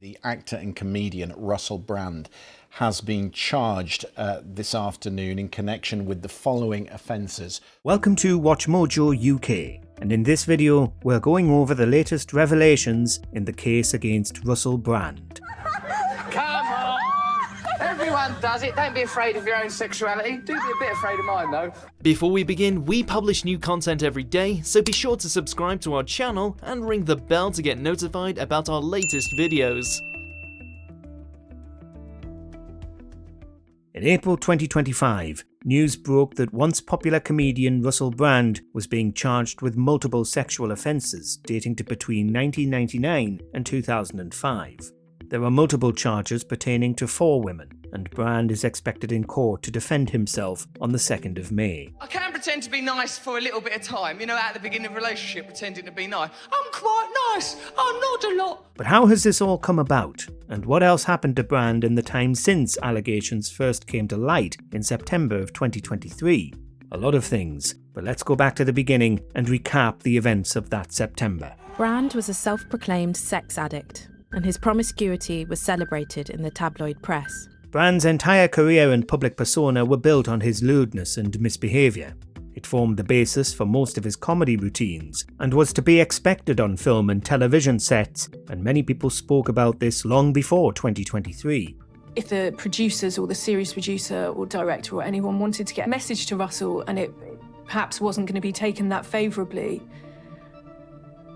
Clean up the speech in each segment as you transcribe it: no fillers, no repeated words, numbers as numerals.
The actor and comedian Russell Brand has been charged this afternoon in connection with the following offences. Welcome to WatchMojoUK, and in this video we're going over the latest revelations in the case against Russell Brand. Come on! Everyone does it. Don't be afraid of your own sexuality. Do be a bit afraid of mine, though. Before we begin, we publish new content every day, so be sure to subscribe to our channel and ring the bell to get notified about our latest videos. In April 2025, news broke that once popular comedian Russell Brand was being charged with multiple sexual offences dating to between 1999 and 2005. There are multiple charges pertaining to 4 women, and Brand is expected in court to defend himself on the 2nd of May. I can pretend to be nice for a little bit of time, you know, at the beginning of a relationship, pretending to be nice. I'm quite nice. I nod a lot. But how has this all come about? And what else happened to Brand in the time since allegations first came to light in September of 2023? A lot of things, but let's go back to the beginning and recap the events of that September. Brand was a self-proclaimed sex addict, and his promiscuity was celebrated in the tabloid press. Brand's entire career and public persona were built on his lewdness and misbehaviour. It formed the basis for most of his comedy routines and was to be expected on film and television sets, and many people spoke about this long before 2023. If the producers or the series producer or director or anyone wanted to get a message to Russell and it perhaps wasn't going to be taken that favourably,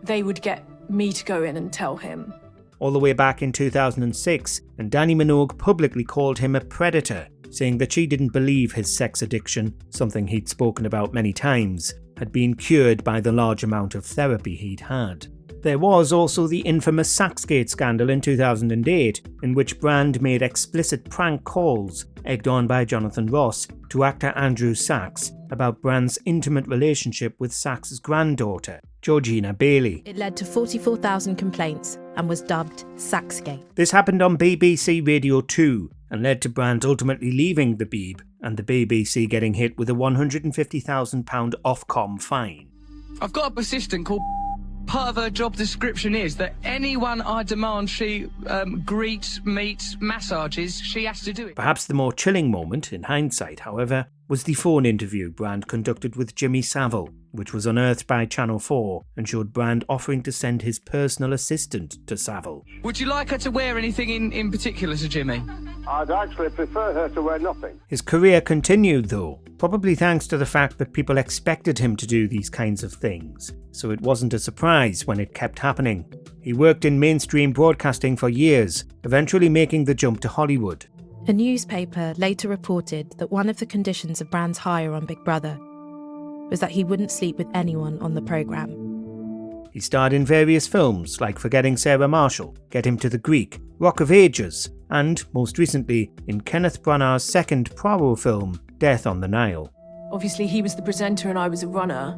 they would get me to go in and tell him. All the way back in 2006, and Dannii Minogue publicly called him a predator, saying that she didn't believe his sex addiction, something he'd spoken about many times, had been cured by the large amount of therapy he'd had. There was also the infamous Saxgate scandal in 2008, in which Brand made explicit prank calls, egged on by Jonathan Ross, to actor Andrew Sachs about Brand's intimate relationship with Sachs' granddaughter, Georgina Bailey. It led to 44,000 complaints and was dubbed Saxgate. This happened on BBC Radio 2 and led to Brand ultimately leaving the Beeb and the BBC getting hit with a £150,000 Ofcom fine. I've got a assistant called. Part of her job description is that anyone I demand she greets, meets, massages, she has to do it. Perhaps the more chilling moment, in hindsight, however, was the phone interview Brand conducted with Jimmy Savile, which was unearthed by Channel 4 and showed Brand offering to send his personal assistant to Savile. Would you like her to wear anything in particular, Sir Jimmy? I'd actually prefer her to wear nothing. His career continued though, probably thanks to the fact that people expected him to do these kinds of things, so it wasn't a surprise when it kept happening. He worked in mainstream broadcasting for years, eventually making the jump to Hollywood. A newspaper later reported that one of the conditions of Brand's hire on Big Brother was that he wouldn't sleep with anyone on the programme. He starred in various films like Forgetting Sarah Marshall, Get Him to the Greek, Rock of Ages, and, most recently, in Kenneth Branagh's second Poirot film, Death on the Nile. Obviously, he was the presenter and I was a runner.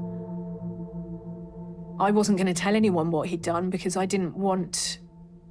I wasn't going to tell anyone what he'd done because I didn't want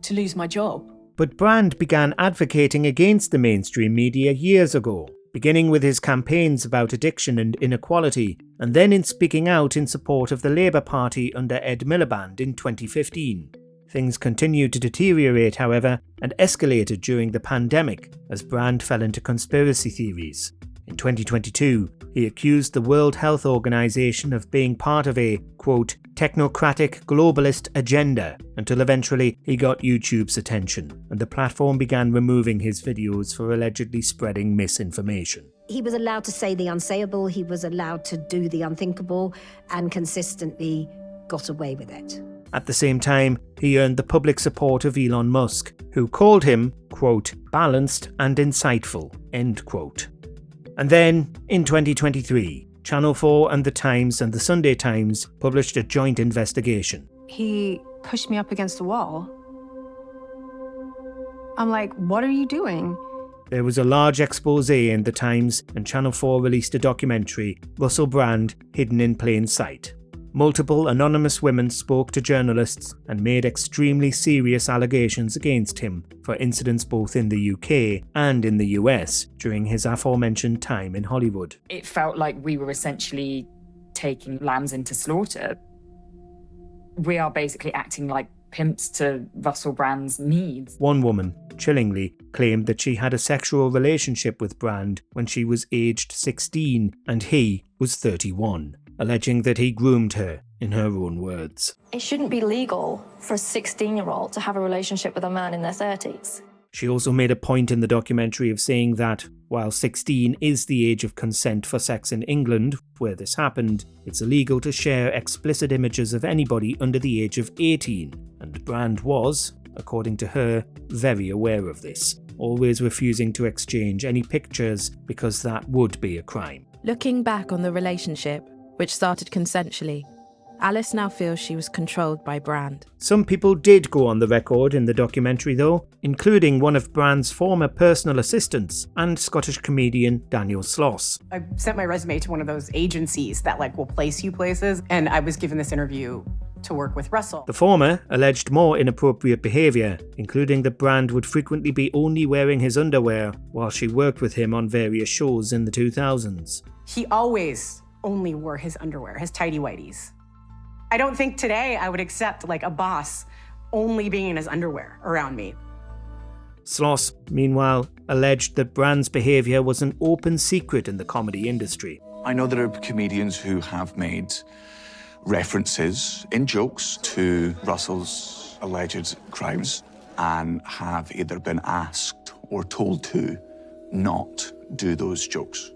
to lose my job. But Brand began advocating against the mainstream media years ago, beginning with his campaigns about addiction and inequality, and then in speaking out in support of the Labour Party under Ed Miliband in 2015. Things continued to deteriorate, however, and escalated during the pandemic as Brand fell into conspiracy theories. In 2022, he accused the World Health Organization of being part of a, quote, technocratic globalist agenda, until eventually he got YouTube's attention, and the platform began removing his videos for allegedly spreading misinformation. He was allowed to say the unsayable, he was allowed to do the unthinkable, and consistently got away with it. At the same time, he earned the public support of Elon Musk, who called him, quote, balanced and insightful, end quote. And then, in 2023, Channel 4 and The Times and The Sunday Times published a joint investigation. He pushed me up against the wall. I'm like, what are you doing? There was a large expose in The Times, and Channel 4 released a documentary, Russell Brand, Hidden in Plain Sight. Multiple anonymous women spoke to journalists and made extremely serious allegations against him for incidents both in the UK and in the US during his aforementioned time in Hollywood. It felt like we were essentially taking lambs into slaughter. We are basically acting like pimps to Russell Brand's needs. One woman, chillingly, claimed that she had a sexual relationship with Brand when she was aged 16 and he was 31, alleging that he groomed her, in her own words. It shouldn't be legal for a 16-year-old to have a relationship with a man in their 30s. She also made a point in the documentary of saying that, while 16 is the age of consent for sex in England, where this happened, it's illegal to share explicit images of anybody under the age of 18, and Brand was, according to her, very aware of this, always refusing to exchange any pictures because that would be a crime. Looking back on the relationship, which started consensually, Alice now feels she was controlled by Brand. Some people did go on the record in the documentary though, including one of Brand's former personal assistants and Scottish comedian Daniel Sloss. I sent my resume to one of those agencies that will place you places, and I was given this interview to work with Russell. The former alleged more inappropriate behaviour, including that Brand would frequently be only wearing his underwear while she worked with him on various shows in the 2000s. He always only wore his underwear, his tighty-whities. I don't think today I would accept a boss only being in his underwear around me. Sloss, meanwhile, alleged that Brand's behaviour was an open secret in the comedy industry. I know there are comedians who have made references in jokes to Russell's alleged crimes and have either been asked or told to not do those jokes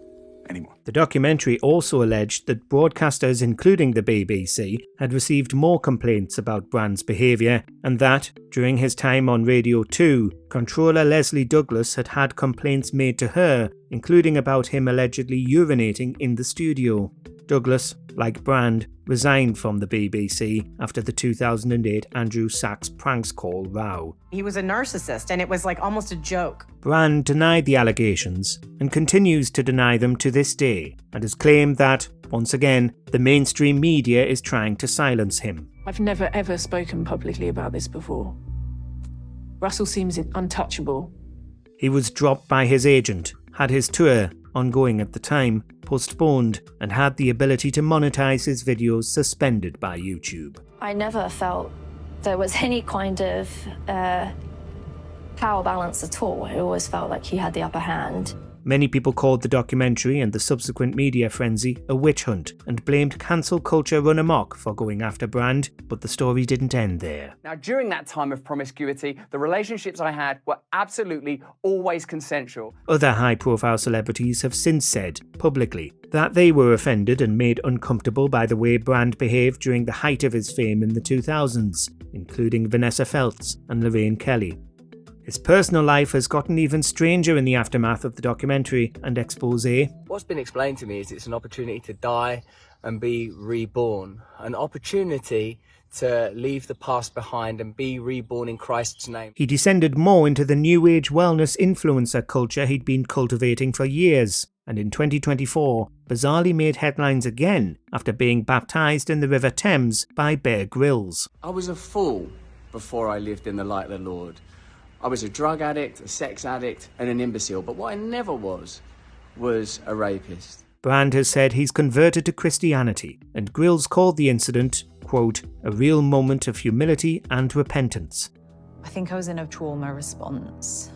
anymore. The documentary also alleged that broadcasters, including the BBC, had received more complaints about Brand's behaviour, and that, during his time on Radio 2, controller Leslie Douglas had had complaints made to her, including about him allegedly urinating in the studio. Douglas, like Brand, resigned from the BBC after the 2008 Andrew Sachs pranks call row. He was a narcissist, and it was almost a joke. Brand denied the allegations and continues to deny them to this day, and has claimed that, once again, the mainstream media is trying to silence him. I've never ever spoken publicly about this before. Russell seems untouchable. He was dropped by his agent, had his tour, ongoing at the time, postponed, and had the ability to monetize his videos suspended by YouTube. I never felt there was any kind of power balance at all. I always felt like he had the upper hand. Many people called the documentary and the subsequent media frenzy a witch hunt and blamed cancel culture run amok for going after Brand, but the story didn't end there. Now, during that time of promiscuity, the relationships I had were absolutely always consensual. Other high-profile celebrities have since said, publicly, that they were offended and made uncomfortable by the way Brand behaved during the height of his fame in the 2000s, including Vanessa Feltz and Lorraine Kelly. His personal life has gotten even stranger in the aftermath of the documentary and expose. What's been explained to me is it's an opportunity to die and be reborn, an opportunity to leave the past behind and be reborn in Christ's name. He descended more into the New Age wellness influencer culture he'd been cultivating for years, and in 2024, bizarrely made headlines again after being baptised in the River Thames by Bear Grylls. I was a fool before I lived in the light of the Lord. I was a drug addict, a sex addict, and an imbecile, but what I never was a rapist. Brand has said he's converted to Christianity, and Grylls called the incident, quote, a real moment of humility and repentance. I think I was in a trauma response.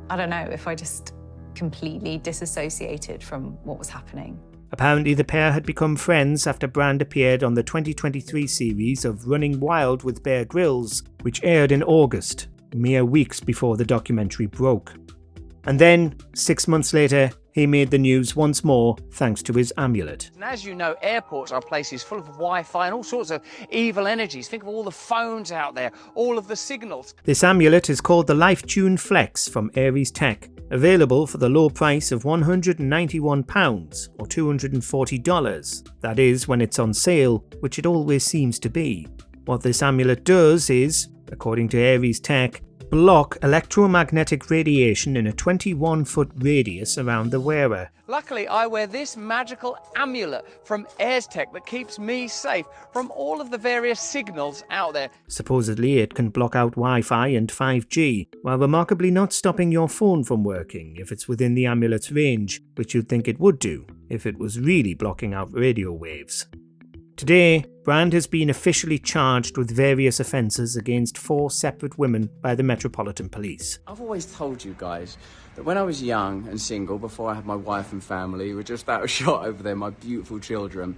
I don't know if I just completely disassociated from what was happening. Apparently the pair had become friends after Brand appeared on the 2023 series of Running Wild with Bear Grylls, which aired in August, mere weeks before the documentary broke. And then, 6 months later, he made the news once more thanks to his amulet. And as you know, airports are places full of Wi-Fi and all sorts of evil energies. Think of all the phones out there, all of the signals. This amulet is called the LifeTune Flex from Aries Tech, available for the low price of £191 or $240. That is, when it's on sale, which it always seems to be. What this amulet does is, according to Aries Tech, block electromagnetic radiation in a 21-foot radius around the wearer. Luckily, I wear this magical amulet from Aries Tech that keeps me safe from all of the various signals out there. Supposedly, it can block out Wi-Fi and 5G, while remarkably not stopping your phone from working if it's within the amulet's range, which you'd think it would do if it was really blocking out radio waves. Today, Brand has been officially charged with various offences against 4 separate women by the Metropolitan Police. I've always told you guys that when I was young and single, before I had my wife and family, were just out of shot over there, my beautiful children,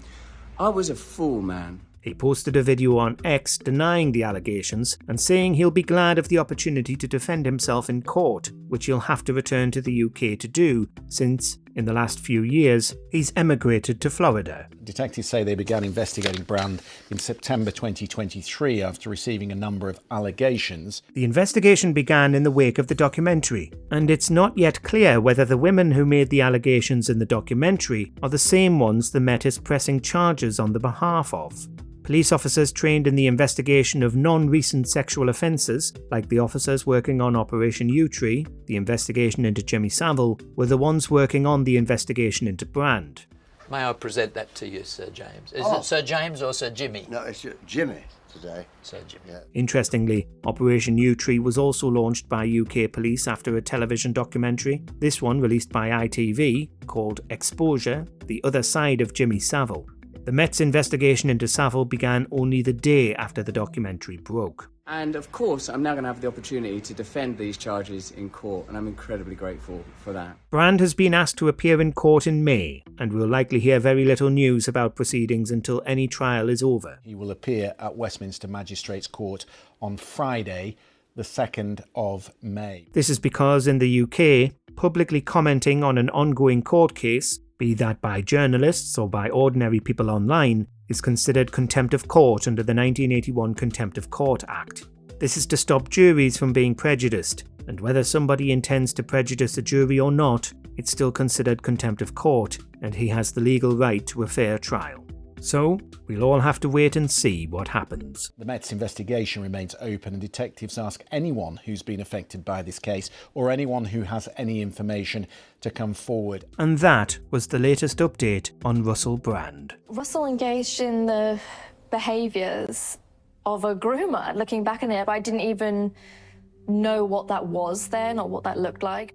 I was a fool, man. He posted a video on X denying the allegations and saying he'll be glad of the opportunity to defend himself in court, which he'll have to return to the UK to do, since, in the last few years, he's emigrated to Florida. Detectives say they began investigating Brand in September 2023 after receiving a number of allegations. The investigation began in the wake of the documentary, and it's not yet clear whether the women who made the allegations in the documentary are the same ones the Met is pressing charges on the behalf of. Police officers trained in the investigation of non-recent sexual offences, like the officers working on Operation U-Tree, the investigation into Jimmy Savile, were the ones working on the investigation into Brand. May I present that to you, Sir James? Is it Sir James or Sir Jimmy? No, it's Jimmy today. Sir Jimmy. Yeah. Interestingly, Operation U-Tree was also launched by UK police after a television documentary, this one released by ITV, called Exposure, The Other Side of Jimmy Savile. The Met's investigation into Savile began only the day after the documentary broke. And of course, I'm now going to have the opportunity to defend these charges in court, and I'm incredibly grateful for that. Brand has been asked to appear in court in May, and we'll likely hear very little news about proceedings until any trial is over. He will appear at Westminster Magistrates Court on Friday, the 2nd of May. This is because in the UK, publicly commenting on an ongoing court case, be that by journalists or by ordinary people online, is considered contempt of court under the 1981 Contempt of Court Act. This is to stop juries from being prejudiced, and whether somebody intends to prejudice a jury or not, it's still considered contempt of court, and he has the legal right to a fair trial. So, we'll all have to wait and see what happens. The Met's investigation remains open, and detectives ask anyone who's been affected by this case or anyone who has any information to come forward. And that was the latest update on Russell Brand. Russell engaged in the behaviours of a groomer. Looking back on it, I didn't even know what that was then or what that looked like.